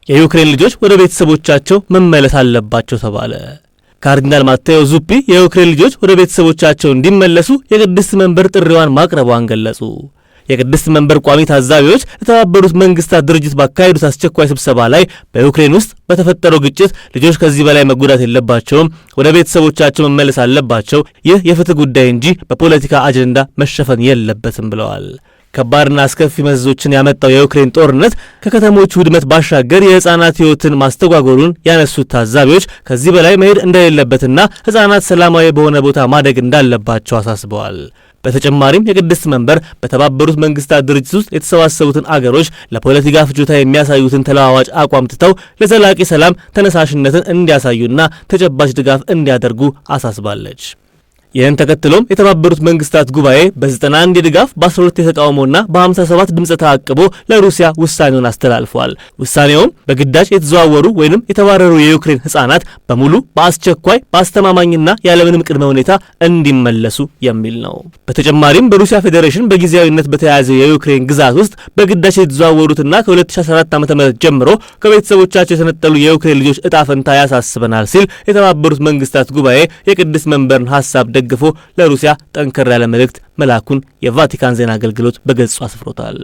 የዩክሬን ልጆች ወደ ቤተሰቦቻቸው መመለስ አለባቸው ተባለ። ካርዲናል ማቴዎ ዙፒ የዩክሬን ልጆች ወደ ቤተሰቦቻቸው እንዲመለሱ የቅድስት መንበር ጥሪዋን ማቅረቧን ገለጹ። የቅድስት መንበር ቋሚ ታዛቢዎች ለተባበሩት መንግስታት ድርጅት ባካሄዱት አስቸኳይ ስብሰባ ላይ በዩክሬን ውስጥ በተፈጠረው ግጭት ልጆች ከዚህ በላይ መጎዳት የለባቸውም፣ ወደ ቤተሰቦቻቸው መመለስ አለባቸው፣ ይህ የፍትህ ጉዳይ እንጂ በፖለቲካ አጀንዳ መሸፈን የለበትም ብለዋል። ከባድና አስከፊ መዘዞችን ያመጣው የዩክሬን ጦርነት ከከተሞች ውድመት ባሻገር የህፃናት ህይወትን ማስተጓጎሉን ያነሱት ታዛቢዎች ከዚህ በላይ መሄድ እንደሌለበትና ህፃናት ሰላማዊ በሆነ ቦታ ማደግ እንዳለባቸው አሳስበዋል። በተጨማሪም የቅድስት መንበር በተባበሩት መንግስታት ድርጅት ውስጥ የተሰባሰቡትን አገሮች ለፖለቲካ ፍጆታ የሚያሳዩትን ተለዋዋጭ አቋም ትተው ለዘላቂ ሰላም ተነሳሽነትን እንዲያሳዩና ተጨባጭ ድጋፍ እንዲያደርጉ አሳስባለች። ይህን ተከትሎም የተባበሩት መንግስታት ጉባኤ በ91 የድጋፍ በ12 የተቃውሞና በ57 ድምፅ ተአቅቦ ለሩሲያ ውሳኔውን አስተላልፏል። ውሳኔውም በግዳጅ የተዘዋወሩ ወይንም የተባረሩ የዩክሬን ህፃናት በሙሉ በአስቸኳይ በአስተማማኝና ያለምንም ቅድመ ሁኔታ እንዲመለሱ የሚል ነው። በተጨማሪም በሩሲያ ፌዴሬሽን በጊዜያዊነት በተያያዘው የዩክሬን ግዛት ውስጥ በግዳጅ የተዘዋወሩትና ከ2014 ዓ.ም ጀምሮ ከቤተሰቦቻቸው የተነጠሉ የዩክሬን ልጆች እጣ ፈንታ ያሳስበናል ሲል የተባበሩት መንግስታት ጉባኤ የቅድስት መንበርን ሐሳብ ደግፎ ለሩሲያ ጠንከር ያለ መልእክት መላኩን የቫቲካን ዜና አገልግሎት በገጹ አስፍሮታል።